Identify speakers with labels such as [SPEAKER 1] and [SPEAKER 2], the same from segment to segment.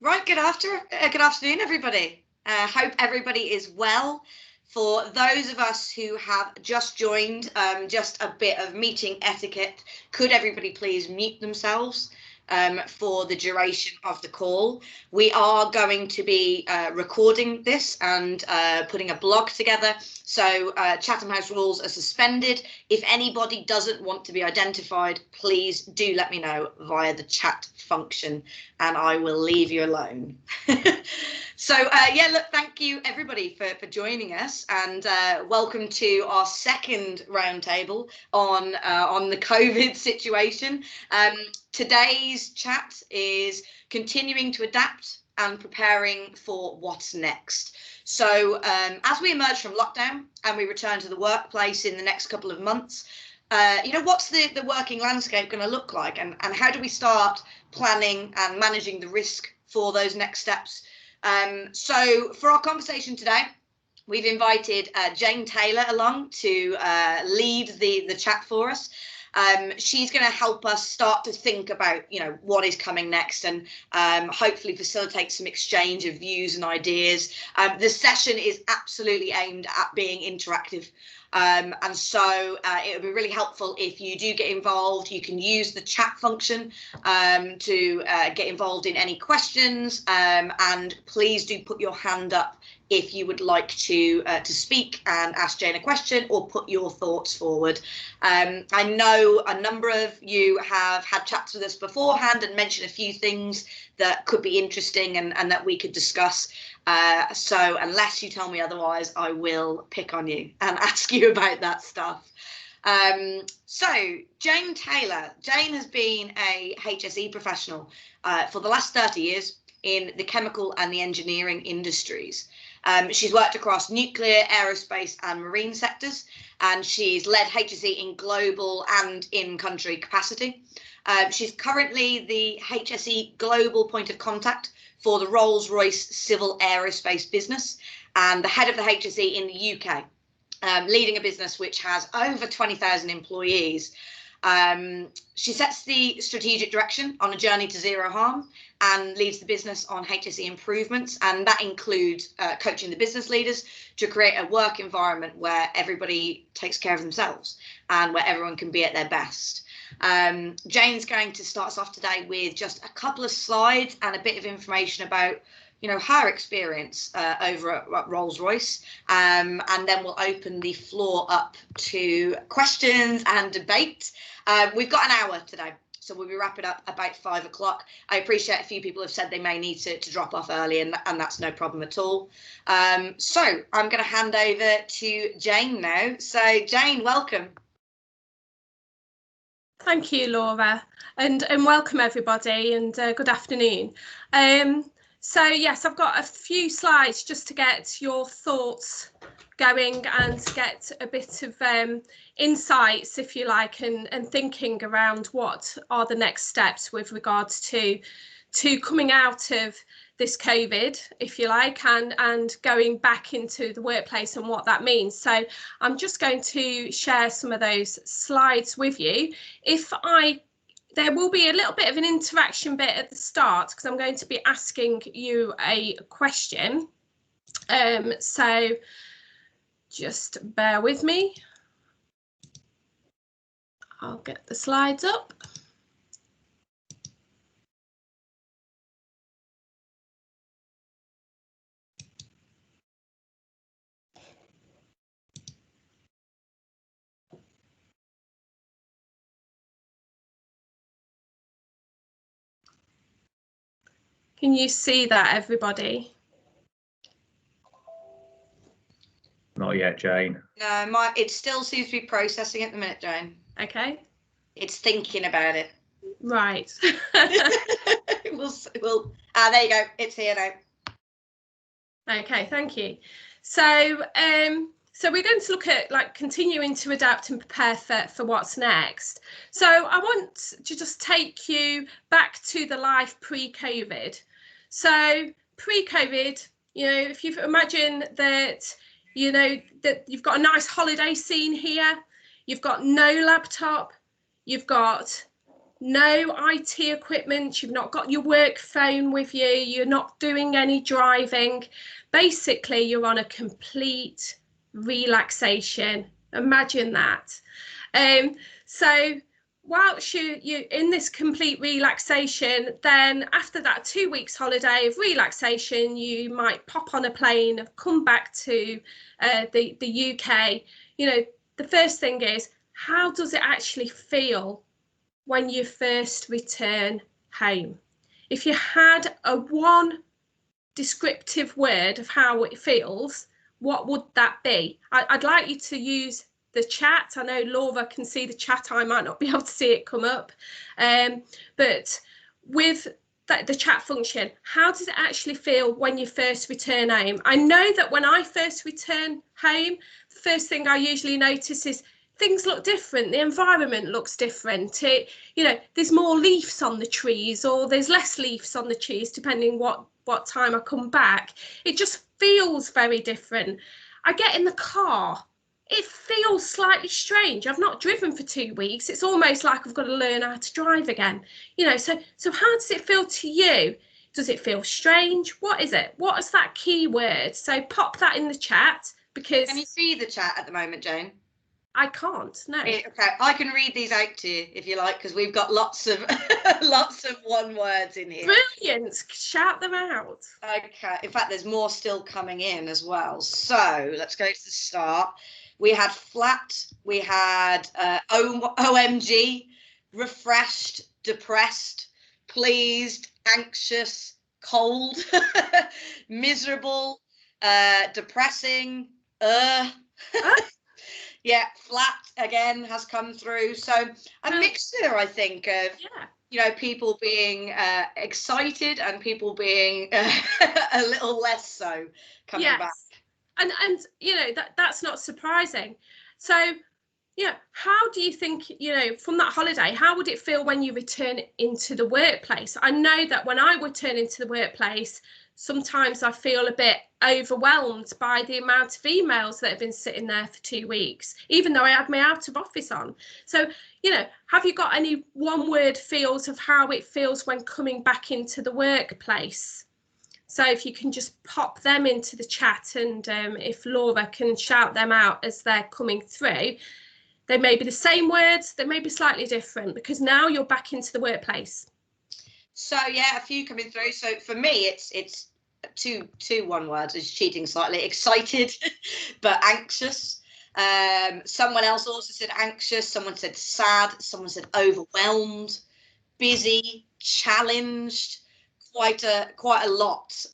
[SPEAKER 1] Right, good afternoon, everybody. Hope everybody is well. For those of us who have just joined, just a bit of meeting etiquette. Could everybody please mute themselves for the duration of the call? We are going to be recording this and putting a blog together. So Chatham House rules are suspended. If anybody doesn't want to be identified, please do let me know via the chat function and I will leave you alone. So yeah, look, thank you everybody for joining us, and welcome to our second roundtable on the COVID situation. Today's chat is continuing to adapt and preparing for what's next. So as we emerge from lockdown and we return to the workplace in the next couple of months, what's the working landscape going to look like, and how do we start planning and managing the risk for those next steps? So for our conversation today, we've invited Jane Taylor along to lead the chat for us. She's going to help us start to think about, what is coming next, and hopefully facilitate some exchange of views and ideas. The session is absolutely aimed at being interactive. And so it would be really helpful if you do get involved. You can use the chat function to get involved in any questions, and please do put your hand up if you would like to speak and ask Jane a question or put your thoughts forward. I know a number of you have had chats with us beforehand and mentioned a few things that could be interesting and that we could discuss. So unless you tell me otherwise, I will pick on you and ask you about that stuff. So Jane Taylor. Jane has been a HSE professional for the last 30 years in the chemical and the engineering industries. She's worked across nuclear, aerospace and marine sectors, and she's led HSE in global and in-country capacity. She's currently the HSE global point of contact for the Rolls Royce civil aerospace business and the head of the HSE in the UK, leading a business which has over 20,000 employees. She sets the strategic direction on a journey to zero harm and leads the business on HSE improvements, and that includes coaching the business leaders to create a work environment where everybody takes care of themselves and where everyone can be at their best. Jane's going to start us off today with just a couple of slides and a bit of information about her experience over at Rolls Royce, and then we'll open the floor up to questions and debate. We've got an hour today, so we'll be wrapping up about 5 o'clock. I appreciate a few people have said they may need to drop off early, and that's no problem at all. So I'm going to hand over to Jane now. So Jane, welcome.
[SPEAKER 2] Thank you, Laura, and welcome everybody, and good afternoon. So yes, I've got a few slides just to get your thoughts going and to get a bit of insights, if you like, and thinking around what are the next steps with regards to coming out of this COVID, if you like, and going back into the workplace and what that means. So I'm just going to share some of those slides with you. There will be a little bit of an interaction bit at the start because I'm going to be asking you a question. So just bear with me. I'll get the slides up. Can you see that, everybody?
[SPEAKER 3] Not yet, Jane.
[SPEAKER 1] No, it still seems to be processing at the minute, Jane.
[SPEAKER 2] Okay.
[SPEAKER 1] It's thinking about it.
[SPEAKER 2] Right.
[SPEAKER 1] there you go. It's here now.
[SPEAKER 2] Okay, thank you. So so we're going to look at continuing to adapt and prepare for what's next. So I want to just take you back to the life pre-COVID. So pre-COVID, if you imagine that, that you've got a nice holiday scene here, you've got no laptop, you've got no IT equipment, you've not got your work phone with you, you're not doing any driving. Basically, you're on a complete relaxation. Imagine that. So whilst you're in this complete relaxation, then after that 2 weeks holiday of relaxation, you might pop on a plane, come back to the UK. You know, the first thing is, how does it actually feel when you first return home? If you had a one descriptive word of how it feels, what would that be? I'd like you to use the chat. I know Laura can see the chat. I might not be able to see it come up. But with the chat function, how does it actually feel when you first return home? I know that when I first return home, the first thing I usually notice is things look different. The environment looks different. There's more leaves on the trees, or there's less leaves on the trees, depending what time I come back. It just feels very different. I get in the car. It feels slightly strange. I've not driven for 2 weeks. It's almost like I've got to learn how to drive again. So how does it feel to you? Does it feel strange? What is it? What is that key word? So pop that in the chat, because...
[SPEAKER 1] Can you see the chat at the moment, Jane?
[SPEAKER 2] I can't, no.
[SPEAKER 1] Okay, I can read these out to you if you like, because we've got lots of one words in here.
[SPEAKER 2] Brilliant, shout them out.
[SPEAKER 1] Okay, in fact, there's more still coming in as well. So let's go to the start. We had flat, we had OMG, refreshed, depressed, pleased, anxious, cold, miserable, depressing, yeah, flat again has come through. So a mixture, I think, of people being excited and people being a little less so coming back.
[SPEAKER 2] And that's not surprising. So how do you think, from that holiday, how would it feel when you return into the workplace? I know that when I return into the workplace, sometimes I feel a bit overwhelmed by the amount of emails that have been sitting there for 2 weeks, even though I had my out of office on. So, have you got any one word feels of how it feels when coming back into the workplace? So if you can just pop them into the chat, and if Laura can shout them out as they're coming through. They may be the same words, they may be slightly different, because now you're back into the workplace. So
[SPEAKER 1] yeah, a few coming through. So for me, it's two one words. It's cheating slightly. Excited, but anxious. Someone else also said anxious. Someone said sad. Someone said overwhelmed, busy, challenged. Quite a lot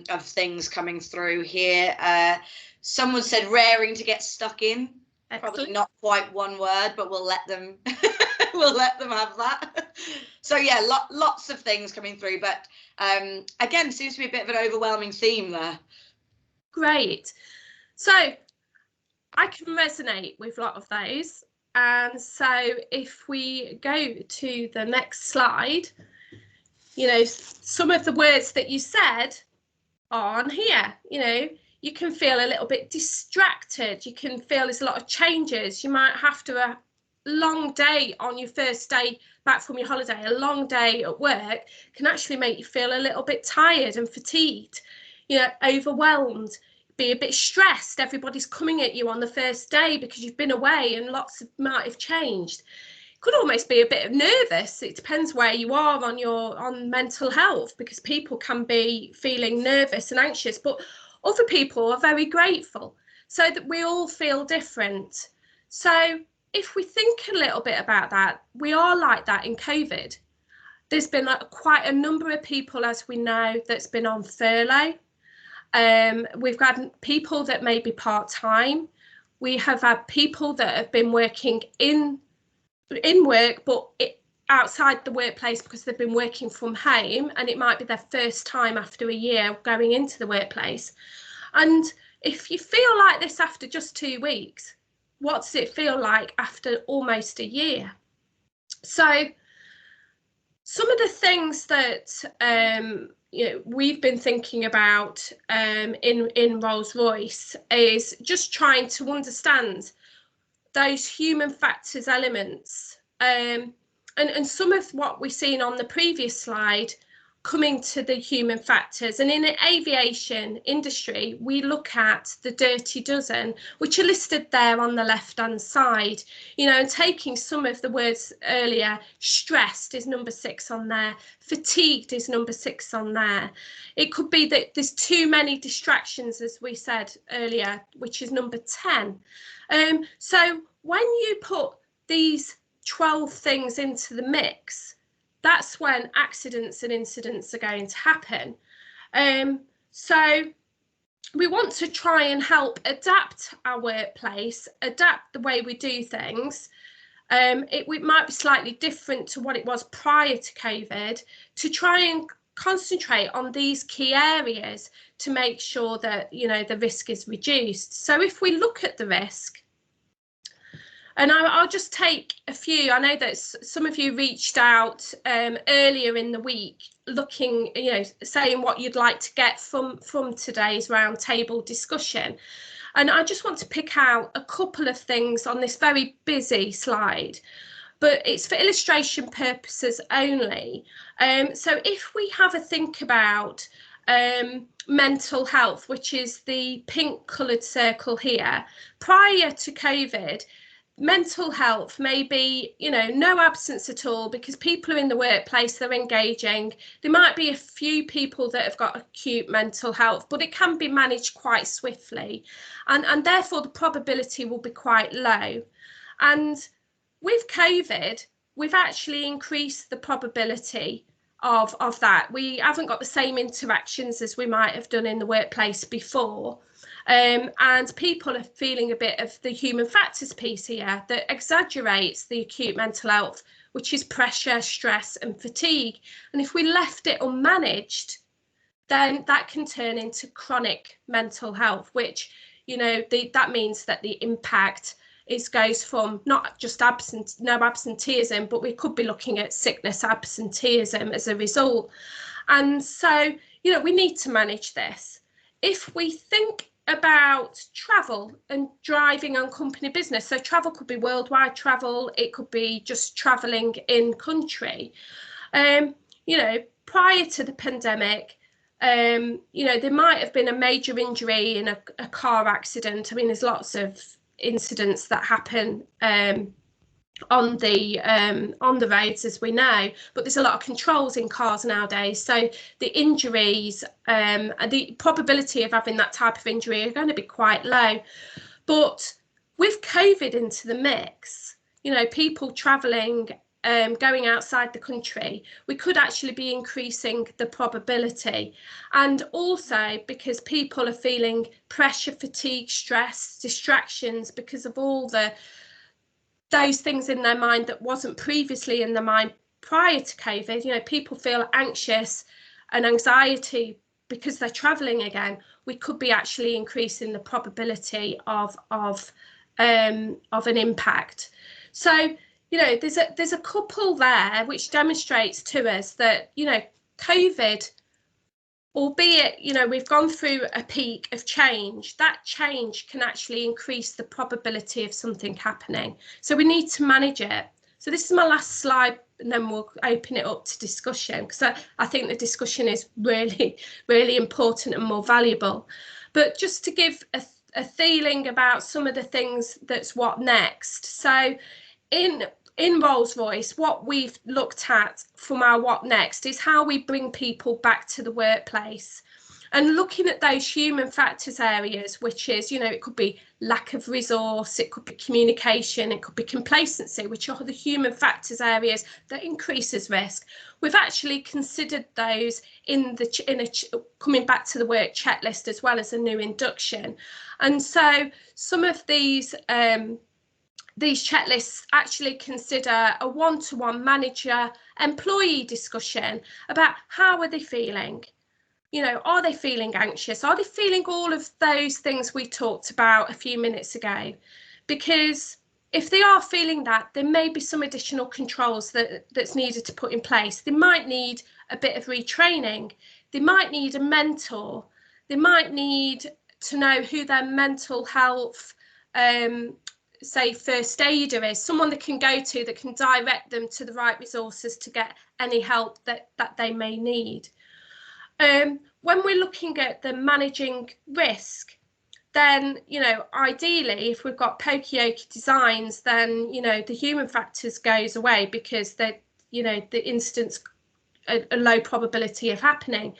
[SPEAKER 1] of things coming through here. Someone said raring to get stuck in. Excellent. Probably not quite one word, but we'll let them have that. So yeah, lots of things coming through, but again, seems to be a bit of an overwhelming theme there.
[SPEAKER 2] Great. So I can resonate with a lot of those, and so if we go to the next slide, some of the words that you said are on here. You can feel a little bit distracted. You can feel there's a lot of changes. You might have to a long day on your first day back from your holiday. A long day at work can actually make you feel a little bit tired and fatigued, overwhelmed, be a bit stressed. Everybody's coming at you on the first day because you've been away and lots might have changed. Could almost be a bit of nervous. It depends where you are on mental health, because people can be feeling nervous and anxious, but other people are very grateful. So that we all feel different. So if we think a little bit about that, we are like that in COVID. There's been quite a number of people, as we know, that's been on furlough. We've got people that may be part-time. We have had people that have been working in work, but outside the workplace because they've been working from home, and it might be their first time after a year going into the workplace. And if you feel like this after just 2 weeks, what does it feel like after almost a year? So some of the things that we've been thinking about in Rolls Royce is just trying to understand those human factors elements. and some of what we've seen on the previous slide coming to the human factors. And in the aviation industry, we look at the dirty dozen, which are listed there on the left hand side, you know, and taking some of the words earlier, stressed is number 6 on there, fatigued is number 6 on there. It could be that there's too many distractions, as we said earlier, which is number 10. So when you put these 12 things into the mix, that's when accidents and incidents are going to happen. So we want to try and help adapt our workplace, adapt the way we do things. It might be slightly different to what it was prior to COVID, to try and concentrate on these key areas to make sure that, you know, the risk is reduced. So if we look at the risk, and I'll just take a few. I know that some of you reached out earlier in the week looking, you know, saying what you'd like to get from today's roundtable discussion. And I just want to pick out a couple of things on this very busy slide, but it's for illustration purposes only. So if we have a think about mental health, which is the pink coloured circle here, prior to COVID, mental health may be, you know, no absence at all because people are in the workplace, they're engaging. There might be a few people that have got acute mental health, but it can be managed quite swiftly, and therefore the probability will be quite low. And with COVID, we've actually increased the probability of that. We haven't got the same interactions as we might have done in the workplace before. And people are feeling a bit of the human factors piece here that exaggerates the acute mental health, which is pressure, stress and fatigue. And if we left it unmanaged, then that can turn into chronic mental health, which, you know, that means that the impact goes from not just no absenteeism, but we could be looking at sickness absenteeism as a result. And so, you know, we need to manage this. If we think about travel and driving on company business, so travel could be worldwide travel, it could be just traveling in country. You know, prior to the pandemic, you know, there might have been a major injury in a car accident. I mean, there's lots of incidents that happen on the roads, as we know, but there's a lot of controls in cars nowadays, so the injuries and the probability of having that type of injury are going to be quite low. But with COVID into the mix, you know, people travelling, going outside the country, we could actually be increasing the probability. And also because people are feeling pressure, fatigue, stress, distractions because of all those things in their mind that wasn't previously in their mind prior to COVID. You know, people feel anxious and anxiety because they're travelling again. We could be actually increasing the probability of an impact. So, you know, there's a couple there which demonstrates to us that, you know, COVID, albeit, you know, we've gone through a peak of change, that change can actually increase the probability of something happening. So we need to manage it. So this is my last slide, and then we'll open it up to discussion, because I think the discussion is really, really important and more valuable. But just to give a feeling about some of the things that's what next. So in Rolls Royce, what we've looked at from our what next is how we bring people back to the workplace, and looking at those human factors areas, which is, you know, it could be lack of resource, it could be communication, it could be complacency, which are the human factors areas that increases risk. We've actually considered those in a coming back to the work checklist, as well as a new induction. And so some of these checklists actually consider a one-to-one manager-employee discussion about how are they feeling. You know, are they feeling anxious? Are they feeling all of those things we talked about a few minutes ago? Because if they are feeling that, there may be some additional controls that's needed to put in place. They might need a bit of retraining. They might need a mentor. They might need to know who their mental health say first aider is, someone they can go to that can direct them to the right resources to get any help that they may need. When we're looking at the managing risk, then, ideally, if we've got pokey-okey designs, then, the human factors goes away because the incident's a low probability of happening.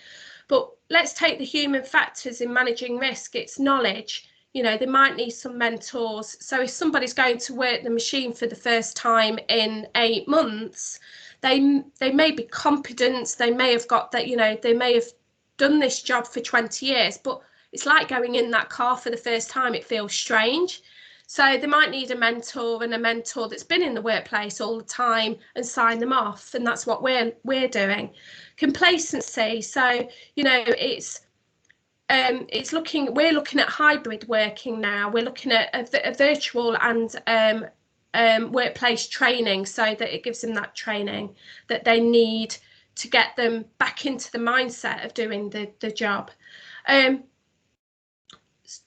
[SPEAKER 2] But let's take the human factors in managing risk. It's knowledge. They might need some mentors. So if somebody's going to work the machine for the first time in 8 months, they may be competent. They may have got that, they may have done this job for 20 years, but it's like going in that car for the first time. It feels strange. So they might need a mentor, and a mentor that's been in the workplace all the time, and sign them off. And that's what we're doing. Complacency. So, we're looking at hybrid working now. We're looking at a virtual and workplace training, so that it gives them that training that they need to get them back into the mindset of doing the job.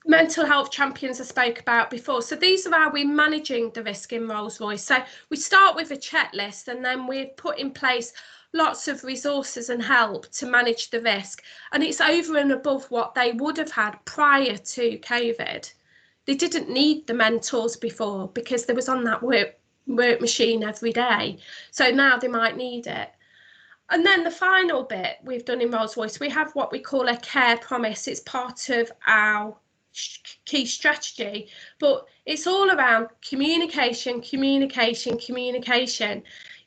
[SPEAKER 2] Mental health champions I spoke about before. So these are how we're managing the risk in Rolls Royce. So we start with a checklist, and then we've put in place lots of resources and help to manage the risk. And it's over and above what they would have had prior to COVID. They didn't need the mentors before because they was on that work machine every day. So now they might need it. And then the final bit we've done in Rolls Royce, we have what we call a care promise. It's part of our key strategy, but it's all around communication.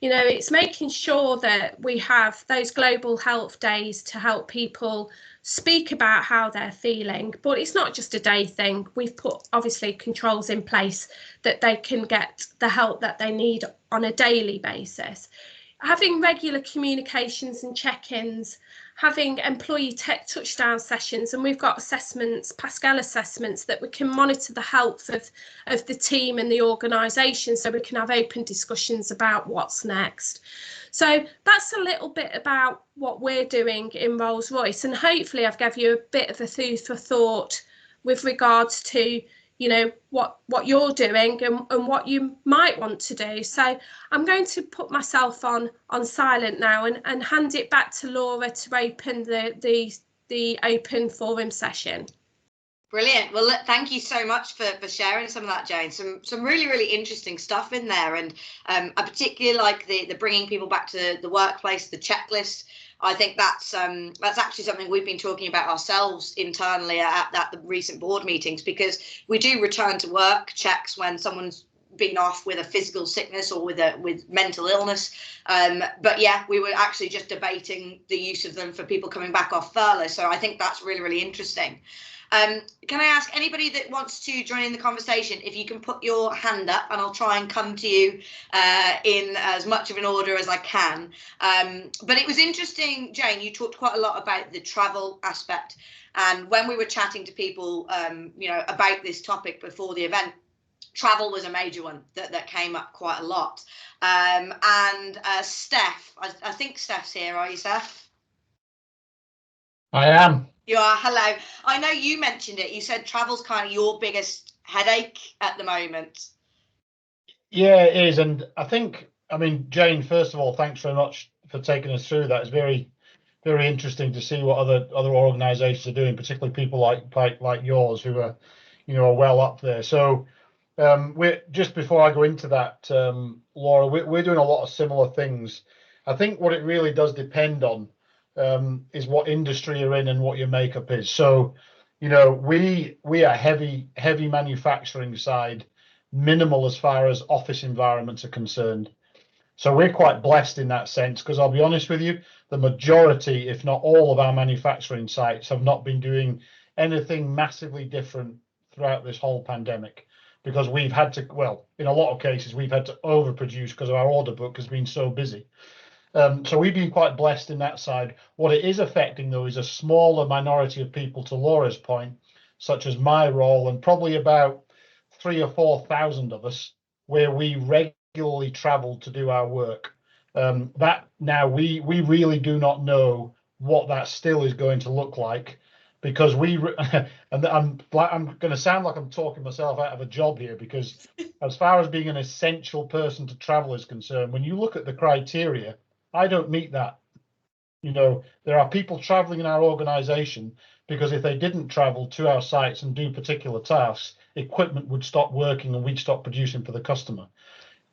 [SPEAKER 2] It's making sure that we have those global health days to help people speak about how they're feeling, but it's not just a day thing. We've put obviously controls in place that they can get the help that they need on a daily basis. Having regular communications and check-ins, having employee tech touchdown sessions, and we've got assessments, Pascal assessments, that we can monitor the health of the team and the organisation, so we can have open discussions about what's next. So that's a little bit about what we're doing in Rolls Royce, and hopefully I've given you a bit of a food for thought with regards to what you're doing and what you might want to do. So I'm going to put myself on silent now and hand it back to Laura to open the open forum session.
[SPEAKER 1] Brilliant. Well, look, thank you so much for sharing some of that, Jane. Some really interesting stuff in there, and I particularly like the bringing people back to the workplace, the checklist. I think that's actually something we've been talking about ourselves internally at the recent board meetings, because we do return to work checks when someone's been off with a physical sickness or with mental illness. But yeah, we were actually just debating the use of them for people coming back off furlough. So I think that's really interesting. Can I ask anybody that wants to join in the conversation, if you can put your hand up, and I'll try and come to you in as much of an order as I can. But it was interesting, Jane, you talked quite a lot about the travel aspect. And when we were chatting to people, about this topic before the event, travel was a major one that came up quite a lot. And Steph, I think Steph's here. Are you, Steph?
[SPEAKER 3] I am.
[SPEAKER 1] You are. Hello. I know you mentioned it. You said travel's kind of your biggest headache at the moment.
[SPEAKER 3] Yeah, it is. And Jane, first of all, thanks very much for taking us through that. It's very, very interesting to see what other organisations are doing, particularly people like yours who are, are well up there. So we're just before I go into that, Laura, we're doing a lot of similar things. I think what it really does depend on is what industry you're in and what your makeup is. So, we are heavy manufacturing side, minimal as far as office environments are concerned. So we're quite blessed in that sense, because I'll be honest with you, the majority, if not all of our manufacturing sites have not been doing anything massively different throughout this whole pandemic, because we've had to, well, in a lot of cases, we've had to overproduce because our order book has been so busy. So we've been quite blessed in that side. What it is affecting, though, is a smaller minority of people, to Laura's point, such as my role, and probably about 3,000 or 4,000 of us, where we regularly travel to do our work. That now we really do not know what that still is going to look like. because and I'm going to sound like I'm talking myself out of a job here, because as far as being an essential person to travel is concerned, when you look at the criteria, I don't meet that. You know, there are people traveling in our organization because if they didn't travel to our sites and do particular tasks, equipment would stop working and we'd stop producing for the customer.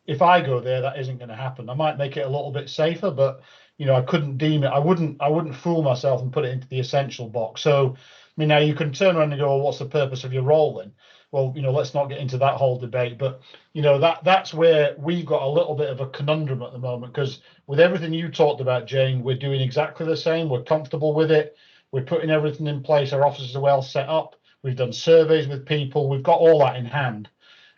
[SPEAKER 3] If I go there, that isn't going to happen. I might make it a little bit safer, but you know, I couldn't deem it. I wouldn't fool myself and put it into the essential box. So, I mean, now you can turn around and go, well, what's the purpose of your role then? Well, you know, let's not get into that whole debate. But you know, that's where we've got a little bit of a conundrum at the moment, because with everything you talked about, Jane, we're doing exactly the same. We're comfortable with it. We're putting everything in place. Our offices are well set up. We've done surveys with people. We've got all that in hand.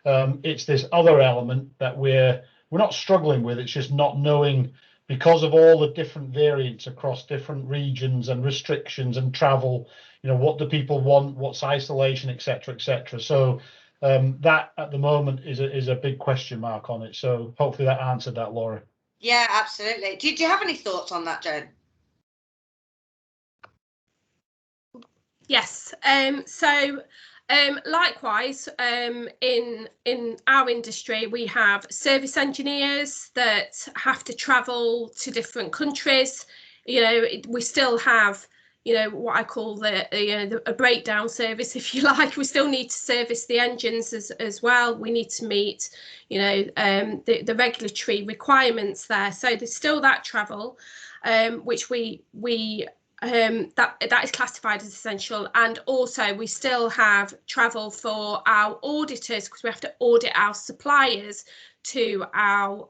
[SPEAKER 3] It's this other element that we're not struggling with. It's just not knowing, because of all the different variants across different regions and restrictions and travel, you know, what do people want, what's isolation, etc., etc. So that at the moment is a big question mark on it. So hopefully that answered that, Laura.
[SPEAKER 1] Yeah, absolutely. Do you have any thoughts on that, Jane?
[SPEAKER 2] Yes. Likewise, in our industry, we have service engineers that have to travel to different countries. You know, we still have, you know, what I call a breakdown service, if you like. We still need to service the engines as well. We need to meet, you know, the regulatory requirements there. So there's still that travel, which we that is classified as essential. And also we still have travel for our auditors, because we have to audit our suppliers to our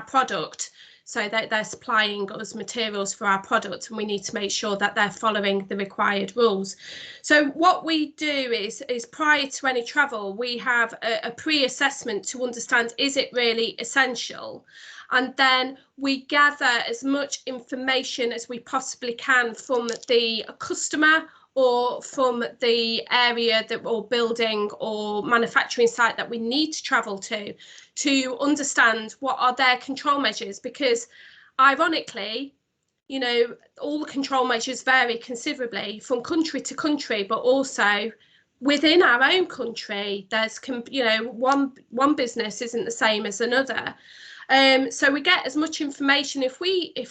[SPEAKER 2] product. So they're supplying us materials for our product, and we need to make sure that they're following the required rules. So what we do is prior to any travel, we have a pre-assessment to understand, is it really essential? And then we gather as much information as we possibly can from the customer or from the area that or building or manufacturing site that we need to travel to understand what are their control measures, because ironically, you know, all the control measures vary considerably from country to country, but also within our own country, there's, you know, one business isn't the same as another. So we get as much information. If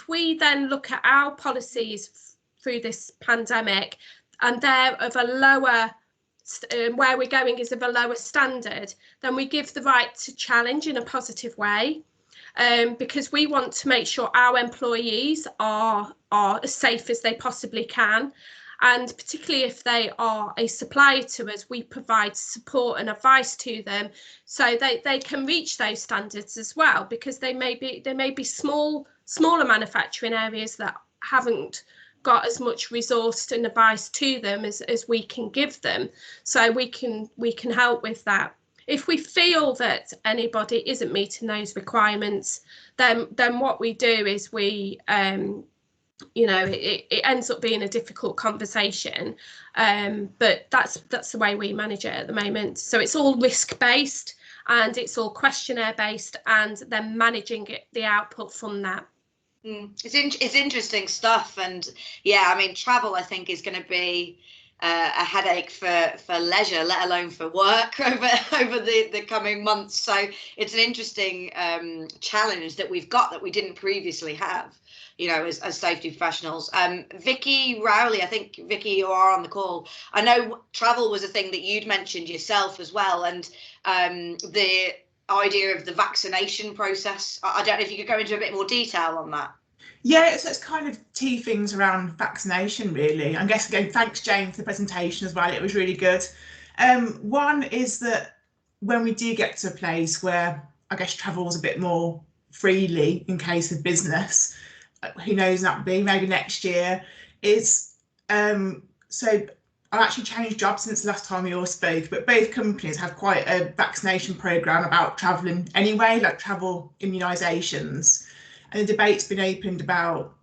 [SPEAKER 2] we then look at our policies through this pandemic, and they're of a lower, where we're going is of a lower standard, then we give the right to challenge in a positive way, because we want to make sure our employees are as safe as they possibly can. And particularly if they are a supplier to us, we provide support and advice to them so they can reach those standards as well, because there may be smaller manufacturing areas that haven't got as much resource and advice to them as we can give them. So we can help with that. If we feel that anybody isn't meeting those requirements, then what we do is we you know, it ends up being a difficult conversation, but that's the way we manage it at the moment. So it's all risk based and it's all questionnaire based, and then managing the output from that.
[SPEAKER 1] It's interesting stuff, and yeah, I mean, travel I think is going to be a headache for leisure, let alone for work over the coming months. So it's an interesting challenge that we've got that we didn't previously have, you know, as safety professionals. Vicky Rowley, I think, Vicky, you are on the call. I know travel was a thing that you'd mentioned yourself as well, and the idea of the vaccination process. I don't know if you could go into a bit more detail on that.
[SPEAKER 4] Yeah, so it's kind of two things around vaccination, really. I guess, again, thanks, Jane, for the presentation as well. It was really good. One is that when we do get to a place where I guess travel was a bit more freely in case of business, who knows, that be maybe next year, is so I've actually changed jobs since the last time we all spoke, but both companies have quite a vaccination programme about travelling anyway, like travel immunisations. And the debate's been opened about,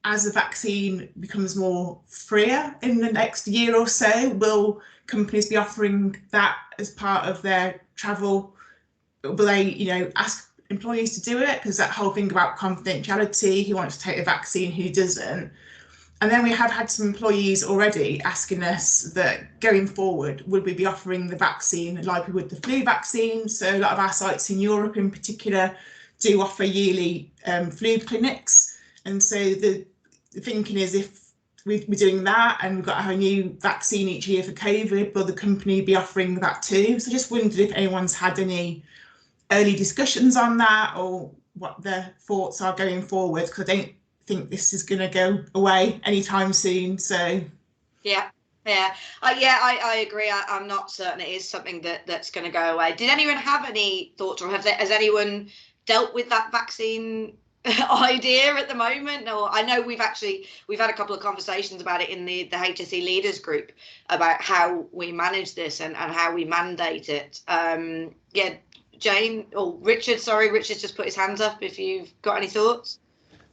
[SPEAKER 4] as the vaccine becomes more freer in the next year or so, will companies be offering that as part of their travel? Will they, you know, ask employees to do it? Because that whole thing about confidentiality, who wants to take the vaccine, who doesn't. And then we have had some employees already asking us that going forward, would we be offering the vaccine like we would the flu vaccine? So a lot of our sites in Europe in particular do offer yearly flu clinics. And so the thinking is, if we're doing that and we've got to have a new vaccine each year for COVID, will the company be offering that too? So just wondered if anyone's had any early discussions on that, or what their thoughts are going forward, because I don't think this is going to go away anytime soon. So
[SPEAKER 1] I agree. I'm not certain it is something that's going to go away. Did anyone have any thoughts, or has anyone dealt with that vaccine idea at the moment? Or I know we've had a couple of conversations about it in the HSE leaders group about how we manage this and how we mandate it. Jane or Richard, sorry, Richard's just put his hands up if you've got any thoughts.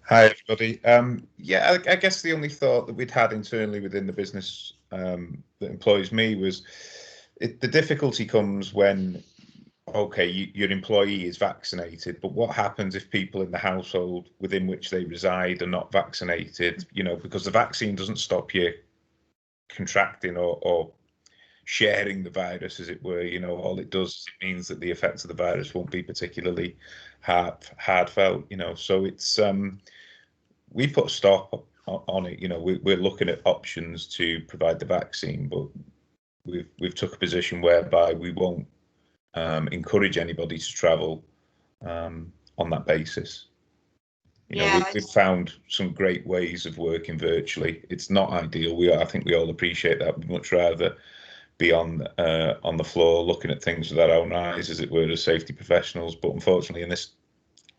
[SPEAKER 5] Hi everybody. I guess the only thought that we'd had internally within the business that employs me was the difficulty comes when, okay, your employee is vaccinated, but what happens if people in the household within which they reside are not vaccinated? You know, because the vaccine doesn't stop you contracting or sharing the virus, as it were. You know, all it does, it means that the effects of the virus won't be particularly hard felt. You know, so it's we put a stop on it. You know, we're looking at options to provide the vaccine, but we've took a position whereby we won't encourage anybody to travel on that basis. You know, we've found some great ways of working virtually. It's not ideal. I think we all appreciate that. We'd much rather be on the floor looking at things with our own eyes, as it were, as safety professionals. But unfortunately, in this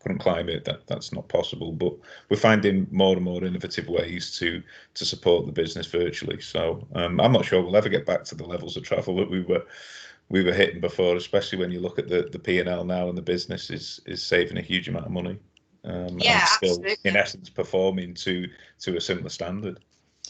[SPEAKER 5] current climate, that's not possible. But we're finding more and more innovative ways to support the business virtually. So I'm not sure we'll ever get back to the levels of travel that we were hitting before, especially when you look at the P&L now, and the business is saving a huge amount of money. And still, absolutely, in essence, performing to a similar standard.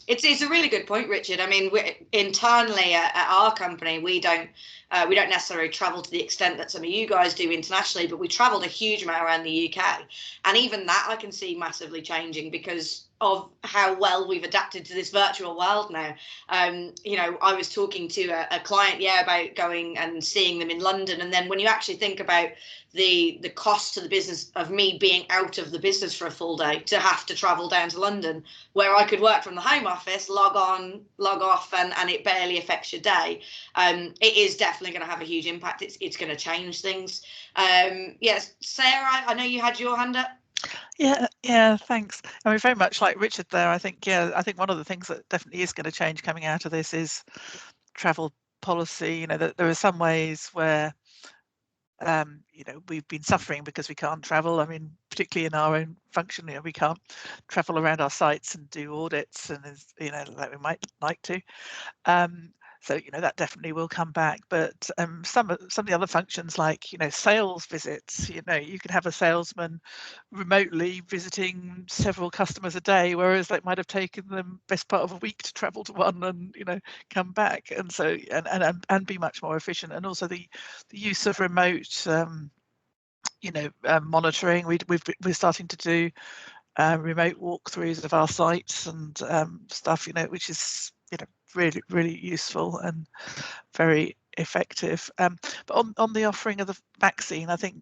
[SPEAKER 1] It's a really good point, Richard. I mean, internally at our company, we don't necessarily travel to the extent that some of you guys do internationally, but we travelled a huge amount around the UK, and even that I can see massively changing because of how well we've adapted to this virtual world now. You know, I was talking to a client about going and seeing them in London, and then when you actually think about the cost to the business of me being out of the business for a full day to have to travel down to London, where I could work from the home office, log on, log off, and it barely affects your day. It is definitely going to have a huge impact. It's going to change things. Yes, Sarah, I know you had your hand up.
[SPEAKER 6] Yeah, thanks. I mean, very much like Richard there. I think one of the things that definitely is going to change coming out of this is travel policy. You know, that there are some ways where you know, we've been suffering because we can't travel. I mean, particularly in our own function, you know, we can't travel around our sites and do audits, and you know, like we might like to. So you know, that definitely will come back. But some of the other functions, like, you know, sales visits, you know, you could have a salesman remotely visiting several customers a day, whereas that might have taken them best part of a week to travel to one and, you know, come back. And so and be much more efficient. And also the use of remote you know, monitoring. We're starting to do remote walkthroughs of our sites and stuff, you know, which is, you know, really useful and very effective. But on the offering of the vaccine, I think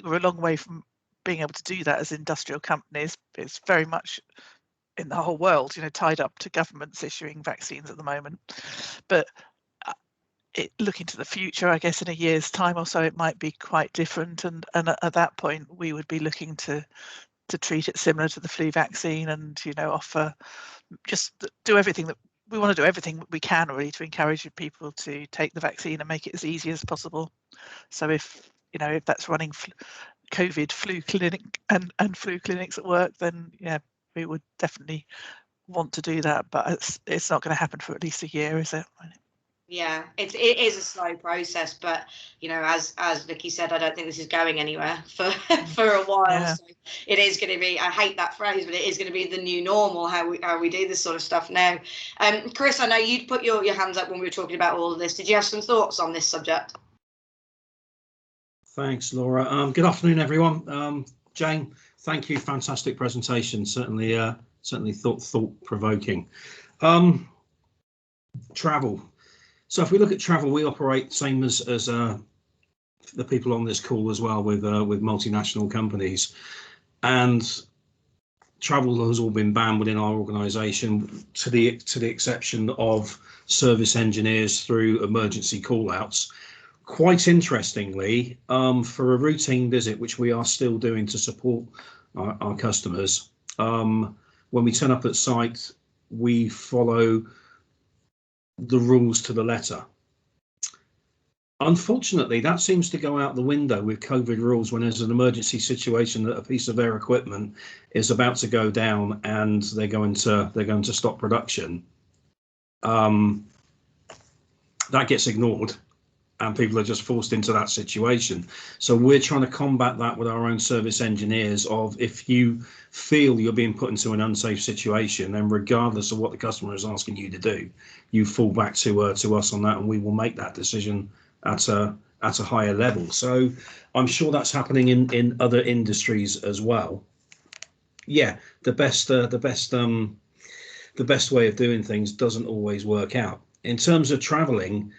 [SPEAKER 6] we're a long way from being able to do that as industrial companies. It's very much in the whole world, you know, tied up to governments issuing vaccines at the moment. But looking to the future, I guess in a year's time or so, it might be quite different. And at that point, we would be looking to treat it similar to the flu vaccine, and, you know, offer, just do everything that we want to do, everything we can really to encourage people to take the vaccine and make it as easy as possible. So if, you know, if that's running COVID flu clinic and flu clinics at work, then yeah, we would definitely want to do that. But it's not going to happen for at least a year, is it?
[SPEAKER 1] Yeah, it is a slow process, but, you know, as Vicky said, I don't think this is going anywhere for a while. Yeah. So it is going to be, I hate that phrase, but it is going to be the new normal, how we do this sort of stuff now. Chris, I know you'd put your hands up when we were talking about all of this. Did you have some thoughts on this subject?
[SPEAKER 7] Thanks, Laura. Good afternoon, everyone. Jane, thank you. Fantastic presentation. Certainly certainly thought-provoking. Travel. So if we look at travel, we operate same as the people on this call as well with multinational companies, and travel has all been banned within our organisation to the exception of service engineers through emergency call-outs. Quite interestingly, for a routine visit, which we are still doing to support our customers, when we turn up at site, we follow the rules to the letter. Unfortunately, that seems to go out the window with COVID rules when there's an emergency situation that a piece of their equipment is about to go down and they're going to stop production. That gets ignored, and people are just forced into that situation. So we're trying to combat that with our own service engineers of, if you feel you're being put into an unsafe situation, and regardless of what the customer is asking you to do, you fall back to us on that, and we will make that decision at a higher level. So I'm sure that's happening in other industries as well. Yeah, the best way of doing things doesn't always work out. In terms of traveling,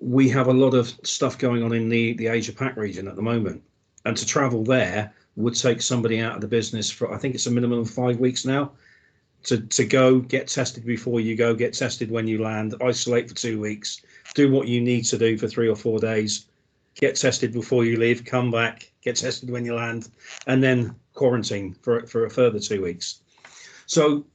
[SPEAKER 7] we have a lot of stuff going on in the Asia Pac region at the moment, and to travel there would take somebody out of the business for, I think it's a minimum of 5 weeks now, to go get tested before you go, get tested when you land, isolate for 2 weeks, do what you need to do for 3 or 4 days, get tested before you leave, come back, get tested when you land, and then quarantine for a further 2 weeks. So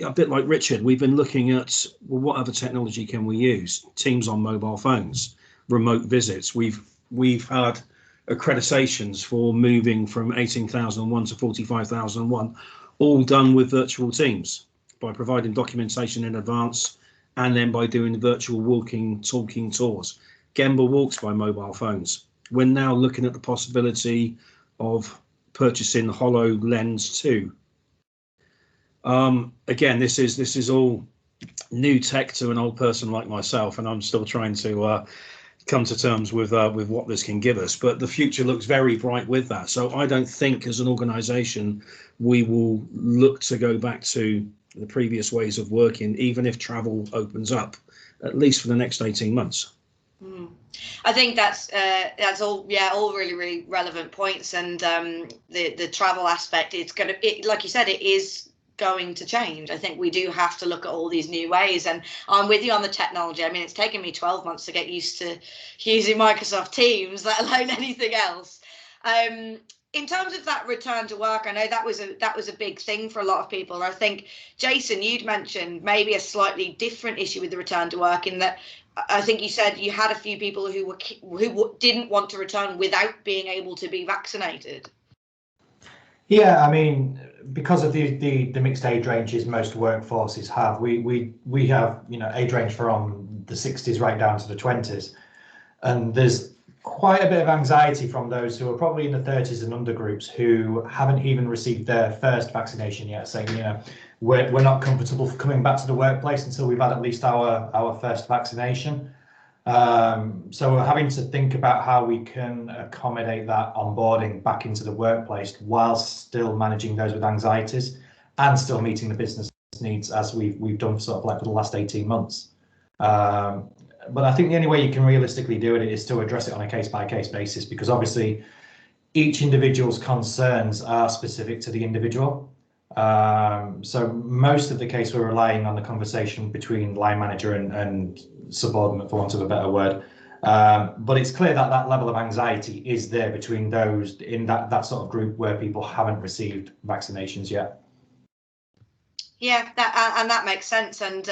[SPEAKER 7] a bit like Richard, we've been looking at, well, what other technology can we use? Teams on mobile phones, remote visits. We've had accreditations for moving from 18,001 to 45,001, all done with virtual teams by providing documentation in advance, and then by doing virtual walking, talking tours. Gemba walks by mobile phones. We're now looking at the possibility of purchasing HoloLens 2. Again, this is all new tech to an old person like myself, and I'm still trying to come to terms with what this can give us. But the future looks very bright with that. So I don't think, as an organisation, we will look to go back to the previous ways of working, even if travel opens up, at least for the next 18 months.
[SPEAKER 1] I think that's all really, really relevant points, and the travel aspect, like you said, it is going to change. I think we do have to look at all these new ways, and I'm with you on the technology. I mean, it's taken me 12 months to get used to using Microsoft Teams, let alone anything else. In terms of that return to work, I know that was a big thing for a lot of people. I think, Jason, you'd mentioned maybe a slightly different issue with the return to work, in that I think you said you had a few people who didn't want to return without being able to be vaccinated.
[SPEAKER 8] Yeah, I mean, because of the mixed age ranges most workforces have, we have, you know, age range from the 60s right down to the 20s, and there's quite a bit of anxiety from those who are probably in the 30s and under groups who haven't even received their first vaccination yet, saying, you know, we're not comfortable coming back to the workplace until we've had at least our first vaccination. So we're having to think about how we can accommodate that onboarding back into the workplace whilst still managing those with anxieties and still meeting the business needs, as we've done sort of like for the last 18 months. But I think the only way you can realistically do it is to address it on a case-by-case basis, because obviously each individual's concerns are specific to the individual. So most of the case we're relying on the conversation between line manager and subordinate, for want of a better word. But it's clear that that level of anxiety is there between those in that sort of group where people haven't received vaccinations yet.
[SPEAKER 1] Yeah, that makes sense, and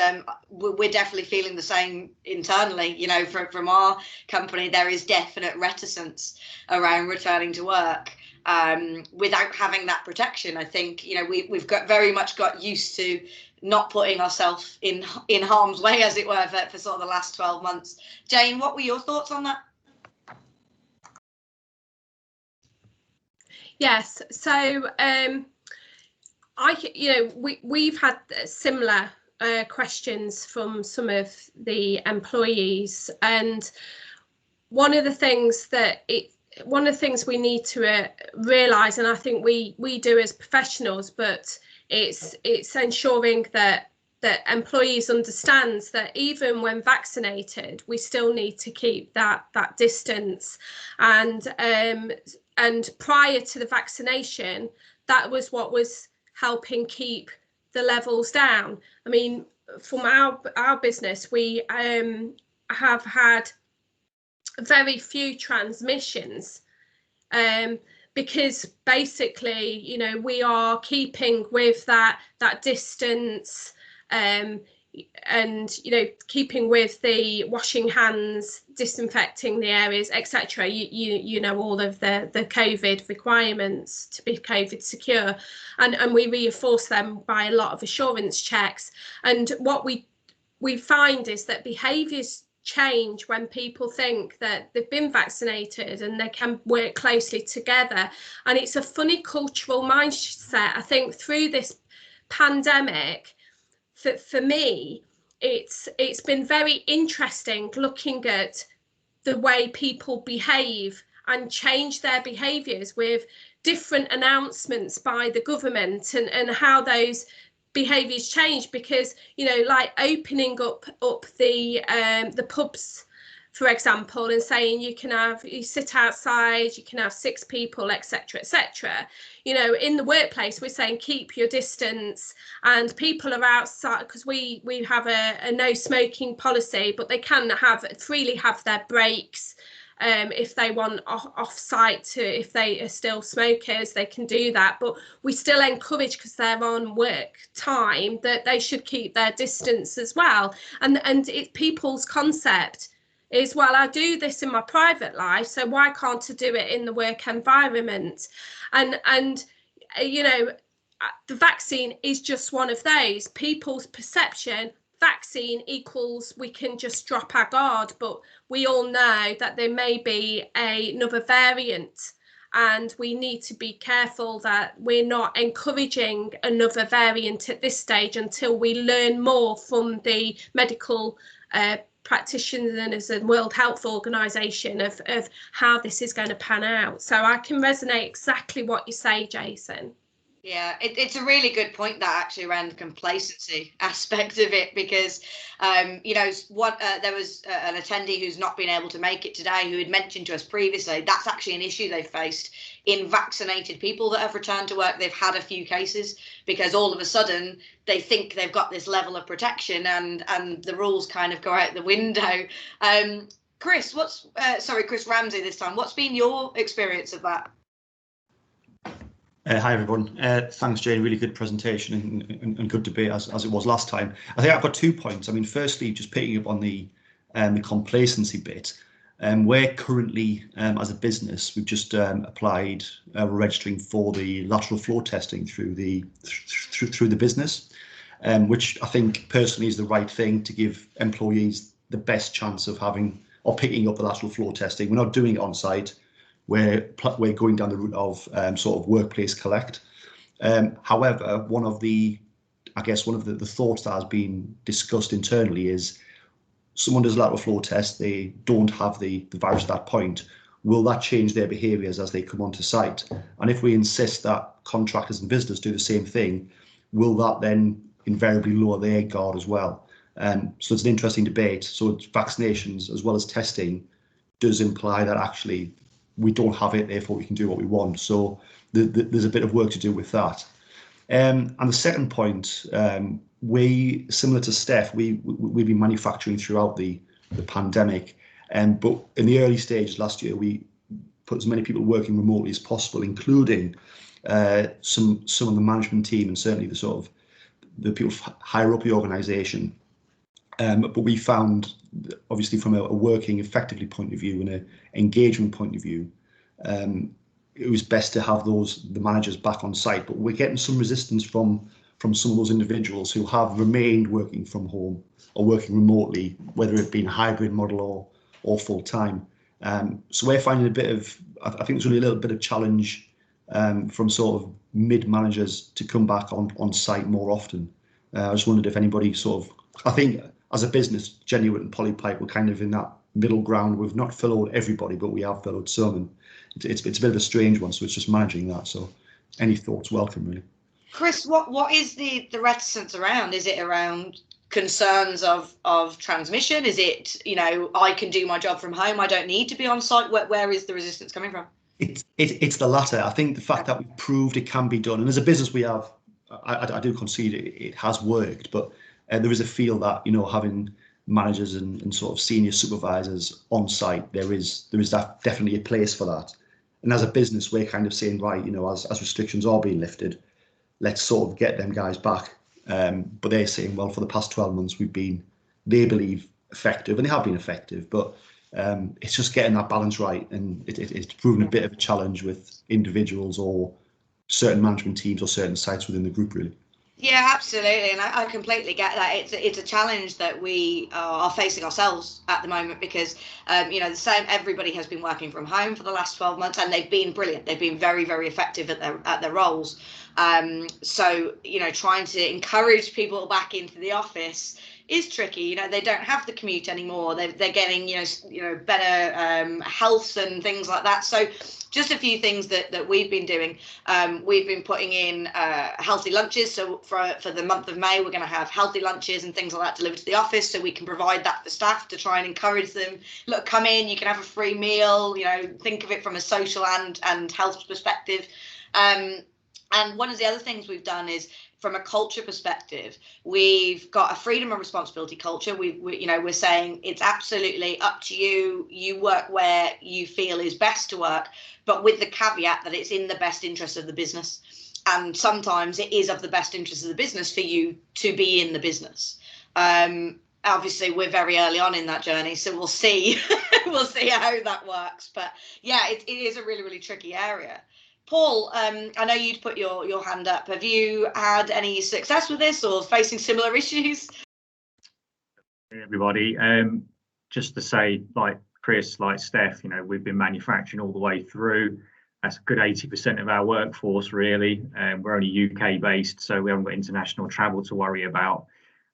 [SPEAKER 1] we're definitely feeling the same internally. You know, from our company, there is definite reticence around returning to work without having that protection. I think, you know, we've very much got used to not putting ourselves in harm's way, as it were, for sort of the last 12 months. Jane, what were your thoughts on that?
[SPEAKER 2] Yes, so we've had similar questions from some of the employees, and one of the things we need to realise, and I think we do as professionals, but it's ensuring that employees understand that even when vaccinated, we still need to keep that distance. And prior to the vaccination, that was what was helping keep the levels down. I mean, from our business, we have had very few transmissions, because basically, you know, we are keeping with that distance, and, you know, keeping with the washing hands, disinfecting the areas, etc. You know, all of the COVID requirements to be COVID secure, and we reinforce them by a lot of assurance checks. And what we find is that behaviours change when people think that they've been vaccinated and they can work closely together. And it's a funny cultural mindset. I think through this pandemic, for me, it's been very interesting looking at the way people behave and change their behaviours with different announcements by the government, and how those behaviours change. Because, you know, like opening up the pubs, for example, and saying you sit outside, you can have 6 people, etc., etc. You know, in the workplace, we're saying keep your distance, and people are outside because we have a no smoking policy, but they can freely have their breaks. If they want off site, if they are still smokers, they can do that. But we still encourage, because they're on work time, that they should keep their distance as well. And people's concept is, well, I do this in my private life, so why can't I do it in the work environment? And you know, the vaccine is just one of those. People's perception, vaccine equals we can just drop our guard, but we all know that there may be another variant, and we need to be careful that we're not encouraging another variant at this stage until we learn more from the medical practitioners and World Health Organization of how this is going to pan out. So I can resonate exactly what you say, Jason.
[SPEAKER 1] Yeah, it's a really good point, that actually, around the complacency aspect of it, because you know, there was an attendee who's not been able to make it today who had mentioned to us previously that's actually an issue they've faced in vaccinated people that have returned to work. They've had a few cases because all of a sudden they think they've got this level of protection, and the rules kind of go out the window. Chris, Chris Ramsey this time, what's been your experience of that?
[SPEAKER 9] Hi everyone. Thanks, Jane. Really good presentation and good debate as it was last time. I think I've got 2 points. I mean, firstly, just picking up on the complacency bit. We're currently, as a business, we've just applied, we're registering for the lateral flow testing through the business, which I think personally is the right thing to give employees the best chance of having or picking up the lateral flow testing. We're not doing it on site. We're going down the route of sort of workplace collect. However, one of the thoughts that has been discussed internally is, someone does a lateral flow test, they don't have the virus at that point. Will that change their behaviours as they come onto site? And if we insist that contractors and visitors do the same thing, will that then invariably lower their guard as well? So it's an interesting debate. So vaccinations as well as testing does imply that actually we don't have it, therefore we can do what we want. So there's a bit of work to do with that. And the second point, we, similar to Steph, we've been manufacturing throughout the pandemic, but in the early stages last year, we put as many people working remotely as possible, including some of the management team and certainly the people higher up the organisation. But we found, obviously, from a working effectively point of view and an engagement point of view, it was best to have the managers back on site. But we're getting some resistance from some of those individuals who have remained working from home or working remotely, whether it be a hybrid model or full time. So we're finding I think there's really a little bit of challenge from sort of mid managers to come back on site more often. I just wondered if anybody I think, as a business, Genuine and Polypipe, we're kind of in that middle ground. We've not followed everybody, but we have followed some, and it's a bit of a strange one. So it's just managing that. So any thoughts, welcome, really.
[SPEAKER 1] Chris, what is the reticence around? Is it around concerns of transmission? Is it, you know, I can do my job from home, I don't need to be on site? Where is the resistance coming from?
[SPEAKER 9] It's the latter. I think the fact that we've proved it can be done, and as a business we have, I do concede it has worked, but there is a feel that, you know, having managers and sort of senior supervisors on site, there is that definitely a place for that. And as a business, we're kind of saying, right, you know, as restrictions are being lifted, let's sort of get them guys back. But they're saying, well, for the past 12 months, we've been, they believe, effective, and they have been effective, but it's just getting that balance right. And it's proven a bit of a challenge with individuals or certain management teams or certain sites within the group, really.
[SPEAKER 1] Yeah, absolutely, and I completely get that. It's a challenge that we are facing ourselves at the moment because, you know, the same. Everybody has been working from home for the last 12 months, and they've been brilliant. They've been very, very effective at their roles. So, you know, trying to encourage people back into the office is tricky. You know, they don't have the commute anymore. They're getting, you know, better health and things like that. So just a few things that we've been doing. We've been putting in healthy lunches. So for the month of May, we're going to have healthy lunches and things like that delivered to the office, so we can provide that for staff to try and encourage them. Look, come in, you can have a free meal. You know, think of it from a social and health perspective. And one of the other things we've done is, from a culture perspective, we've got a freedom and responsibility culture. We're saying it's absolutely up to you. You work where you feel is best to work, but with the caveat that it's in the best interest of the business. And sometimes it is of the best interest of the business for you to be in the business. Obviously, we're very early on in that journey, so we'll see. We'll see how that works. But yeah, it is a really, really tricky area. Paul, I know you'd put your hand up. Have you had any success with this or facing similar issues?
[SPEAKER 10] Hey everybody, just to say, like Chris, like Steph, you know, we've been manufacturing all the way through. That's a good 80% of our workforce, really. We're only UK based, so we haven't got international travel to worry about.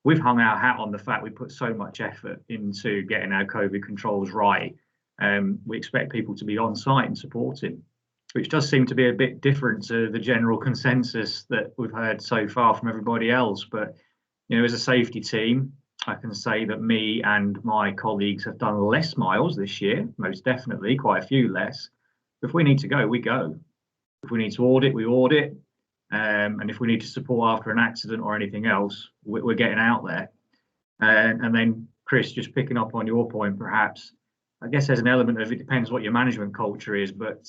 [SPEAKER 10] We've hung our hat on the fact we put so much effort into getting our COVID controls right. We expect people to be on site and supporting, which does seem to be a bit different to the general consensus that we've heard so far from everybody else. But, you know, as a safety team, I can say that me and my colleagues have done less miles this year, most definitely, quite a few less. If we need to go, we go. If we need to audit, we audit. And if we need to support after an accident or anything else, we're getting out there. And then, Chris, just picking up on your point, perhaps, I guess there's an element of it depends what your management culture is, but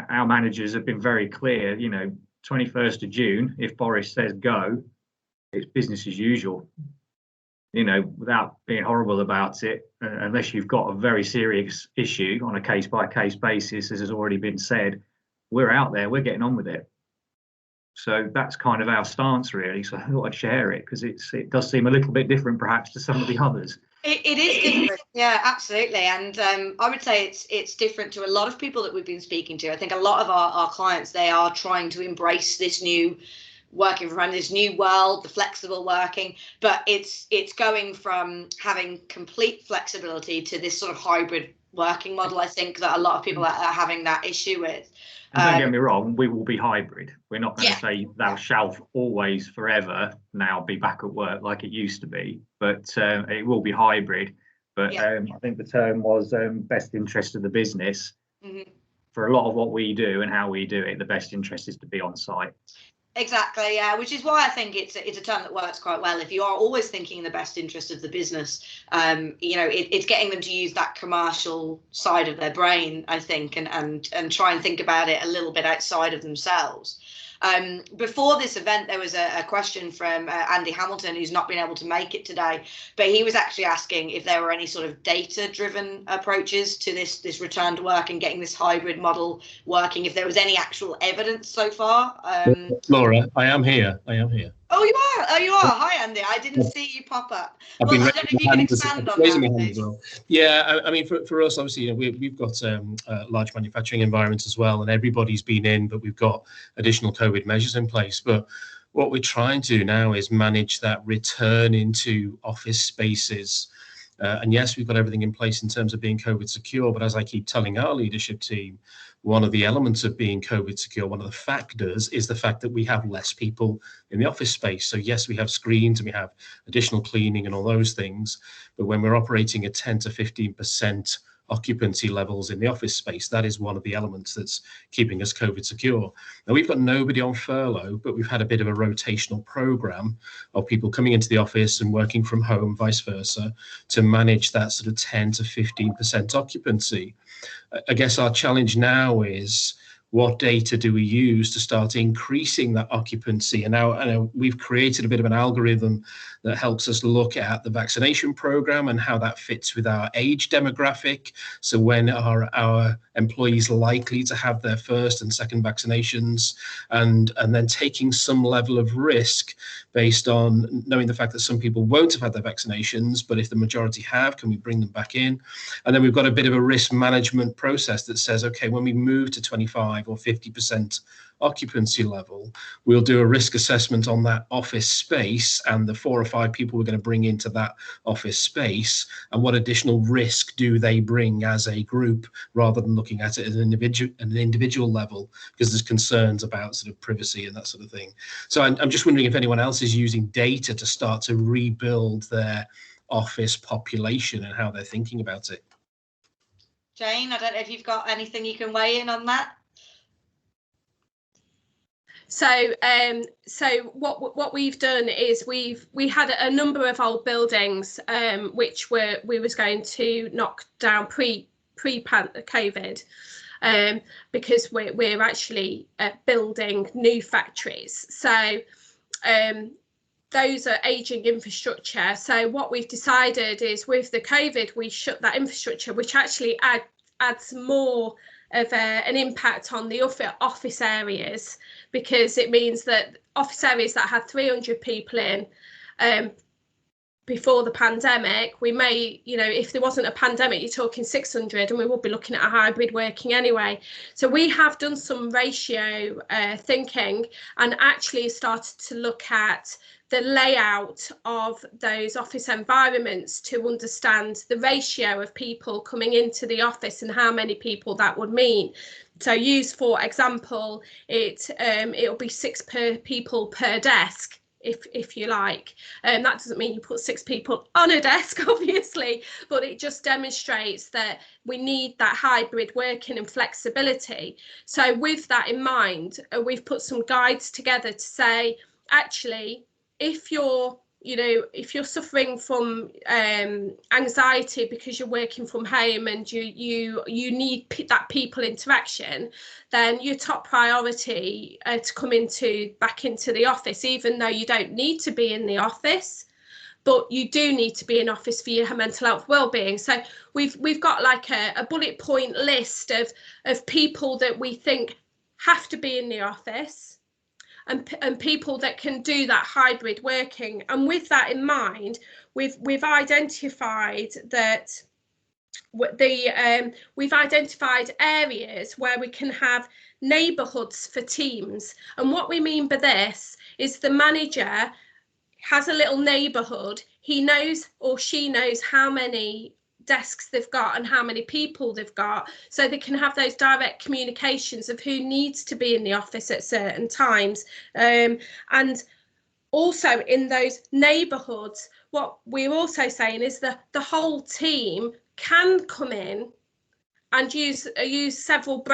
[SPEAKER 10] our managers have been very clear, you know, 21st of June, if Boris says go, it's business as usual, you know, without being horrible about it, unless you've got a very serious issue on a case by case basis, as has already been said, we're out there, we're getting on with it. So that's kind of our stance, really. So I thought I'd share it because it does seem a little bit different perhaps to some of the others.
[SPEAKER 1] It is different, yeah, absolutely. And I would say it's different to a lot of people that we've been speaking to. I think a lot of our clients, they are trying to embrace this new working from home, this new world, the flexible working, but it's going from having complete flexibility to this sort of hybrid working model. I think that a lot of people are having that issue with.
[SPEAKER 10] And don't get me wrong, we will be hybrid. We're not going to say thou shalt always forever now be back at work like it used to be, but it will be hybrid. But I think the term was best interest of the business. Mm-hmm. For a lot of what we do and how we do it, the best interest is to be on site.
[SPEAKER 1] Exactly, yeah, which is why I think it's a term that works quite well. If you are always thinking in the best interest of the business, you know, it's getting them to use that commercial side of their brain, I think, and try and think about it a little bit outside of themselves. Before this event, there was a question from Andy Hamilton, who's not been able to make it today, but he was actually asking if there were any sort of data-driven approaches to this return to work and getting this hybrid model working, if there was any actual evidence so far.
[SPEAKER 11] Laura, I am here.
[SPEAKER 1] Oh, you are. Hi, Andy. I didn't see you pop up. I don't know if you can expand on that.
[SPEAKER 11] As well. Yeah, I mean, for us, obviously, you know, we've got large manufacturing environments as well, and everybody's been in, but we've got additional COVID measures in place. But what we're trying to do now is manage that return into office spaces And yes, we've got everything in place in terms of being COVID secure, but as I keep telling our leadership team, one of the elements of being COVID secure, one of the factors is the fact that we have less people in the office space. So yes, we have screens and we have additional cleaning and all those things, but when we're operating at 10 to 15% occupancy levels in the office space, that is one of the elements that's keeping us COVID secure. Now, we've got nobody on furlough, but we've had a bit of a rotational program of people coming into the office and working from home, vice versa, to manage that sort of 10 to 15% occupancy. I guess our challenge now is, what data do we use to start increasing that occupancy? And now we've created a bit of an algorithm that helps us look at the vaccination program and how that fits with our age demographic. So when are our employees likely to have their first and second vaccinations, and then taking some level of risk based on knowing the fact that some people won't have had their vaccinations, but if the majority have, can we bring them back in? And then we've got a bit of a risk management process that says, okay, when we move to 25 or 50% occupancy level, we'll do a risk assessment on that office space and the 4 or 5 people we're going to bring into that office space, and what additional risk do they bring as a group, rather than looking at it at an individual level, because there's concerns about sort of privacy and that sort of thing. So I'm just wondering if anyone else is using data to start to rebuild their office population and how they're thinking about it.
[SPEAKER 1] Jane, I don't know if you've got anything you can weigh in on that.
[SPEAKER 2] So what we've done is we had a number of old buildings which we was going to knock down pre-COVID, because we're actually building new factories. So those are aging infrastructure. So what we've decided is, with the COVID, we shut that infrastructure, which actually adds more of an impact on the office areas, because it means that office areas that had 300 people in before the pandemic, we may, if there wasn't a pandemic, you're talking 600, and we would be looking at a hybrid working anyway. So we have done some ratio thinking, and actually started to look at the layout of those office environments to understand the ratio of people coming into the office and how many people that would mean. So use, for example, it'll be 6 people per desk, if you like. That doesn't mean you put 6 people on a desk, obviously, but it just demonstrates that we need that hybrid working and flexibility. So with that in mind, we've put some guides together to say, actually, if you're suffering from anxiety because you're working from home and you need that people interaction, then your top priority to come back into the office, even though you don't need to be in the office, but you do need to be in office for your mental health well-being. So we've got like a bullet point list of people that we think have to be in the office, and people that can do that hybrid working. And with that in mind, we've identified that we've identified areas where we can have neighbourhoods for teams. And what we mean by this is, the manager has a little neighbourhood. He knows, or she knows, how many desks they've got and how many people they've got, so they can have those direct communications of who needs to be in the office at certain times. And also in those neighbourhoods, what we're also saying is that the whole team can come in and use several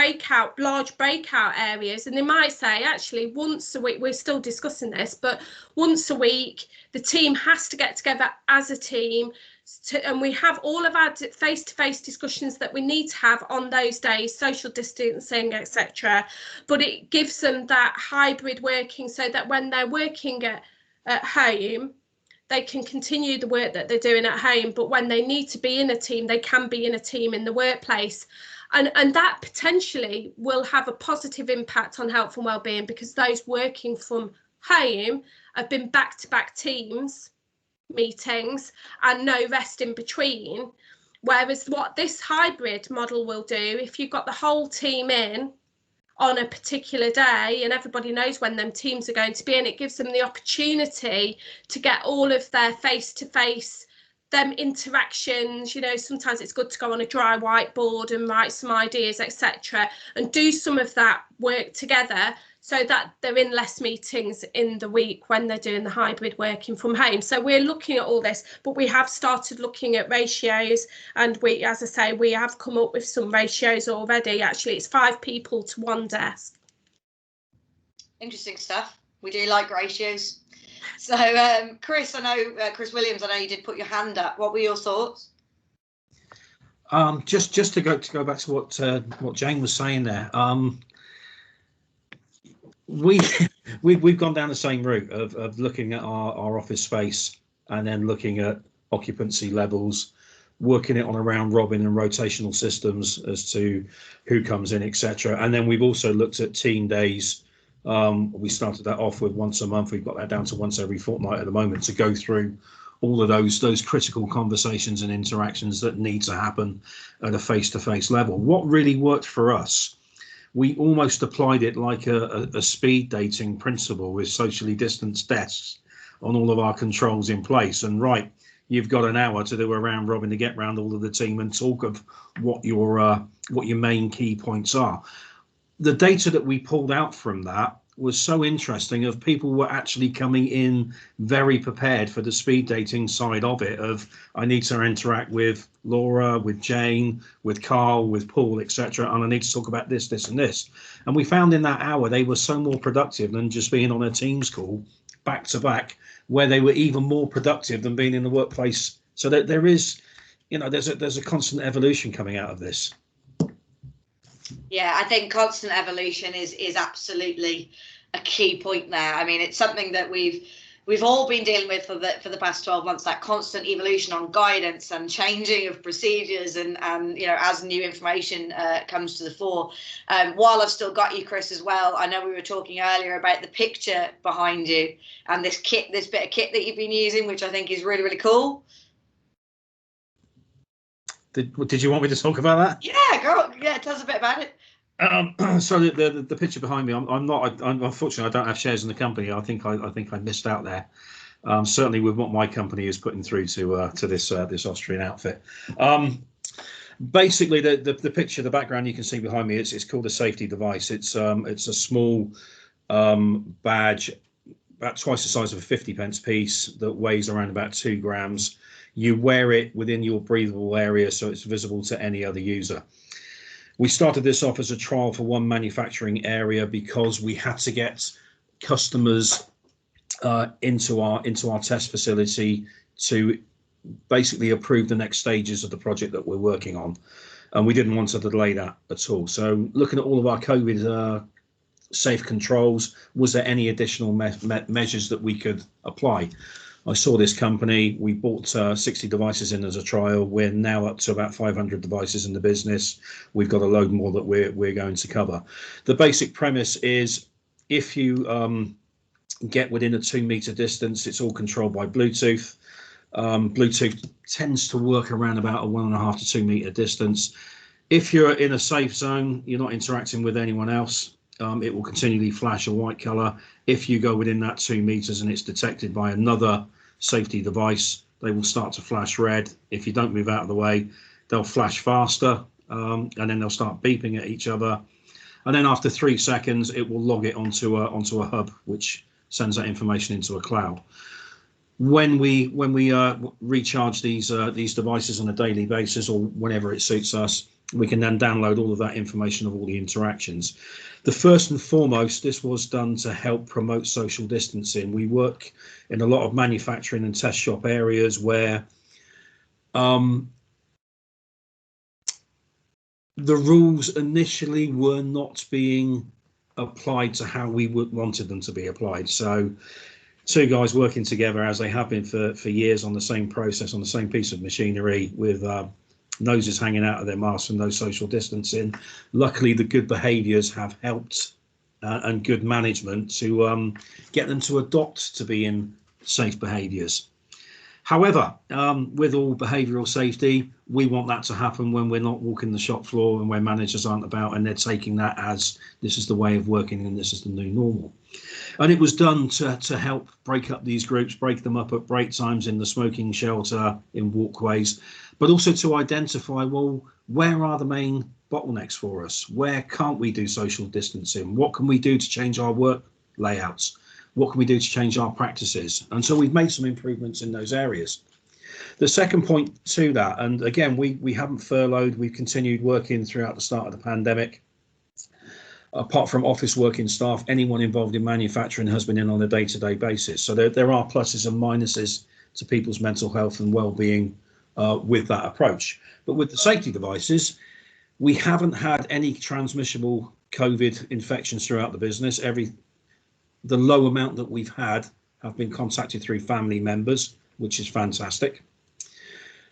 [SPEAKER 2] large breakout areas, and they might say, actually, once a week, we're still discussing this, but once a week the team has to get together as a team, and we have all of our face-to-face discussions that we need to have on those days, social distancing, etc. But it gives them that hybrid working, so that when they're working at home, they can continue the work that they're doing at home, but when they need to be in a team, they can be in a team in the workplace. And that potentially will have a positive impact on health and wellbeing, because those working from home have been back-to-back teams meetings and no rest in between. Whereas what this hybrid model will do, if you've got the whole team in on a particular day and everybody knows when them teams are going to be in, it gives them the opportunity to get all of their face-to-face them interactions, you know, sometimes it's good to go on a dry whiteboard and write some ideas, etc., and do some of that work together, so that they're in less meetings in the week when they're doing the hybrid working from home. So we're looking at all this, but we have started looking at ratios, and we, as I say, we have come up with some ratios already. Actually, it's 5 people to 1 desk.
[SPEAKER 1] Interesting stuff. We do like ratios. So Chris, I know Chris Williams, I know you did put your hand up. What were your thoughts?
[SPEAKER 7] Just to go back to what Jane was saying there. We've gone down the same route of looking at our office space and then looking at occupancy levels, working it on a round robin and rotational systems as to who comes in, etc. And then we've also looked at team days. We started that off with once a month. We've got that down to once every fortnight at the moment, to go through all of those critical conversations and interactions that need to happen at a face-to-face level. What really worked for us, we almost applied it like a speed dating principle, with socially distanced desks on all of our controls in place. And right, you've got an hour to do a round robin to get round all of the team and talk of what your main key points are. The data that we pulled out from that was so interesting, of people were actually coming in very prepared for the speed dating side of it, of I need to interact with Laura, with Jane, with Carl, with Paul, etc., and I need to talk about this, this and this. And we found in that hour they were so more productive than just being on a Teams call back to back, where they were even more productive than being in the workplace. So that there is, you know, there's a constant evolution coming out of this.
[SPEAKER 1] Yeah, I think constant evolution is absolutely a key point there. I mean, it's something that we've all been dealing with for the past 12 months, that constant evolution on guidance and changing of procedures, and you know, as new information comes to the fore. While I've still got you, Chris, as well, I know we were talking earlier about the picture behind you and this bit of kit that you've been using, which I think is really, really cool.
[SPEAKER 7] Did you want me to talk about that?
[SPEAKER 1] Yeah, girl. Yeah, tell us a bit about it.
[SPEAKER 7] So the picture behind me, I'm unfortunately, I don't have shares in the company. I think I missed out there. Certainly with what my company is putting through to this Austrian outfit. Basically, the picture, the background you can see behind me, it's called a safety device. It's a small badge, about twice the size of a 50p piece, that weighs around about 2 grams. You wear it within your breathable area, so it's visible to any other user. We started this off as a trial for one manufacturing area because we had to get customers into our test facility to basically approve the next stages of the project that we're working on, and we didn't want to delay that at all. So looking at all of our COVID safe controls, was there any additional measures that we could apply? I saw this company, we bought 60 devices in as a trial. We're now up to about 500 devices in the business. We've got a load more that we're going to cover. The basic premise is, if you get within a 2-meter distance, it's all controlled by Bluetooth. Bluetooth tends to work around about a 1.5 to 2 meter distance. If you're in a safe zone, you're not interacting with anyone else, it will continually flash a white color. If you go within that 2 meters and it's detected by another safety device, they will start to flash red. If you don't move out of the way, they'll flash faster, and then they'll start beeping at each other. And then after 3 seconds, it will log it onto a hub, which sends that information into a cloud. When we recharge these devices on a daily basis, or whenever it suits us, we can then download all of that information of all the interactions. The first and foremost, this was done to help promote social distancing. We work in a lot of manufacturing and test shop areas where the rules initially were not being applied to how we wanted them to be applied. So 2 guys working together, as they have been for years, on the same process, on the same piece of machinery, with noses hanging out of their masks and no social distancing. Luckily, the good behaviours have helped, and good management, to get them to adopt to be in safe behaviours. However, with all behavioural safety, we want that to happen when we're not walking the shop floor and when managers aren't about and they're taking that as this is the way of working and this is the new normal. And it was done to help break up these groups, break them up at break times in the smoking shelter, in walkways, but also to identify, well, where are the main bottlenecks for us? Where can't we do social distancing? What can we do to change our work layouts? What can we do to change our practices? And so we've made some improvements in those areas. The second point to that, and again, we haven't furloughed, we've continued working throughout the start of the pandemic. Apart from office working staff, anyone involved in manufacturing has been in on a day-to-day basis. So there are pluses and minuses to people's mental health and well-being with that approach. But with the safety devices, we haven't had any transmissible COVID infections throughout the business. The low amount that we've had have been contacted through family members, which is fantastic.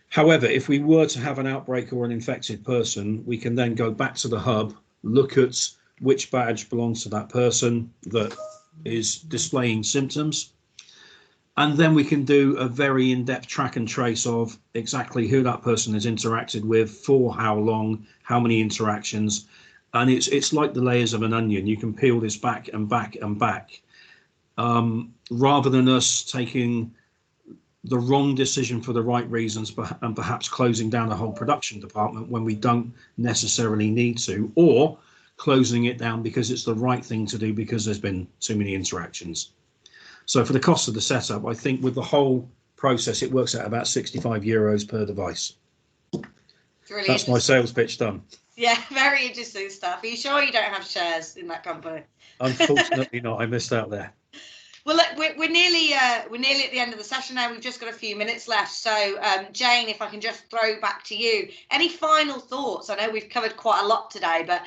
[SPEAKER 7] However, if we were to have an outbreak or an infected person, we can then go back to the hub, look at which badge belongs to that person that is displaying symptoms, and then we can do a very in-depth track and trace of exactly who that person has interacted with, for how long, how many interactions. And it's like the layers of an onion. You can peel this back and back and back, rather than us taking the wrong decision for the right reasons and perhaps closing down a whole production department when we don't necessarily need to, or closing it down because it's the right thing to do because there's been too many interactions. So for the cost of the setup, I think with the whole process, it works out about €65 per device. That's my sales pitch done.
[SPEAKER 1] Yeah, very interesting stuff. Are you sure you don't have shares in that company?
[SPEAKER 7] Unfortunately not. I missed out there.
[SPEAKER 1] Well, look, we're nearly at the end of the session now. We've just got a few minutes left. So, Jane, if I can just throw back to you, any final thoughts? I know we've covered quite a lot today, but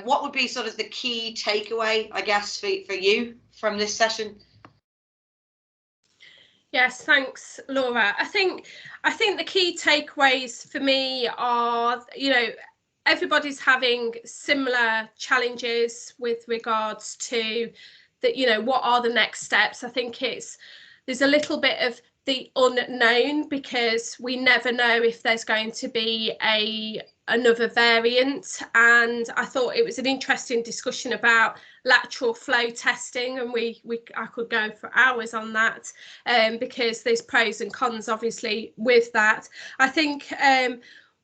[SPEAKER 1] what would be sort of the key takeaway, I guess, for you from this session?
[SPEAKER 2] Yes, thanks, Laura. I think the key takeaways for me are, everybody's having similar challenges with regards to that, what are the next steps. I think there's a little bit of the unknown because we never know if there's going to be another variant. And I thought it was an interesting discussion about lateral flow testing, and I could go for hours on that because there's pros and cons obviously with that. I think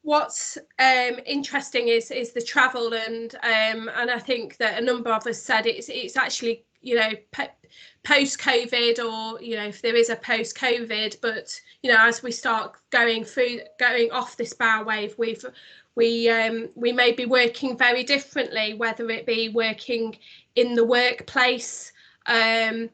[SPEAKER 2] what's interesting is the travel, and I think that a number of us said it's actually post-COVID, or if there is a post-COVID, but as we start going off this bow wave, we may be working very differently, whether it be working in the workplace, in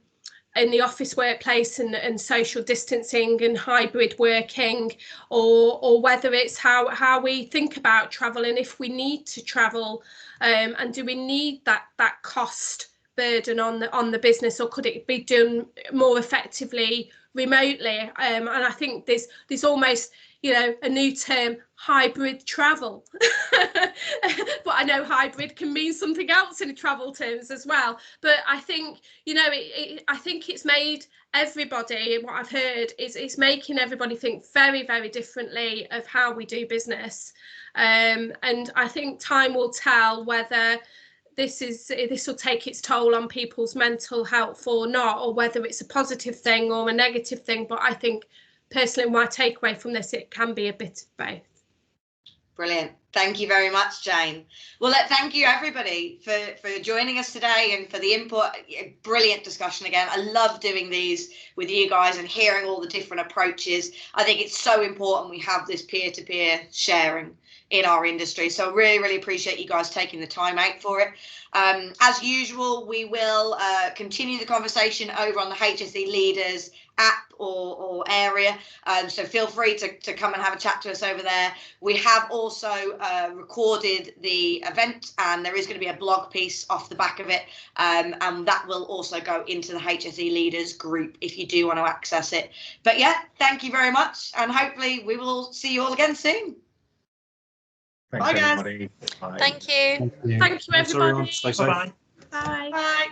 [SPEAKER 2] the office workplace, and social distancing and hybrid working, or whether it's how we think about travel, and if we need to travel, and do we need that cost burden on the business, or could it be done more effectively remotely? And I think there's almost a new term, hybrid travel. But I know hybrid can mean something else in travel terms as well. But I think I think it's made everybody, what I've heard is it's making everybody think very, very differently of how we do business. And I think time will tell whether this will take its toll on people's mental health or not, or whether it's a positive thing or a negative thing. But I think personally, my takeaway from this, it can be a bit of both.
[SPEAKER 1] Brilliant. Thank you very much, Jane. Well, thank you everybody for joining us today and for the input. Brilliant discussion again. I love doing these with you guys and hearing all the different approaches. I think it's so important we have this peer-to-peer sharing in our industry. So really, really appreciate you guys taking the time out for it. As usual, we will continue the conversation over on the HSE Leaders app or area. So feel free to come and have a chat to us over there. We have also recorded the event, and there is going to be a blog piece off the back of it. And that will also go into the HSE Leaders group if you do want to access it. But yeah, thank you very much. And hopefully we will see you all again soon.
[SPEAKER 10] Thanks,
[SPEAKER 1] Bye, guys.
[SPEAKER 10] everybody. Bye.
[SPEAKER 12] Thank you.
[SPEAKER 2] Thank you, everybody.
[SPEAKER 7] Stay safe.
[SPEAKER 2] Bye.
[SPEAKER 1] Bye.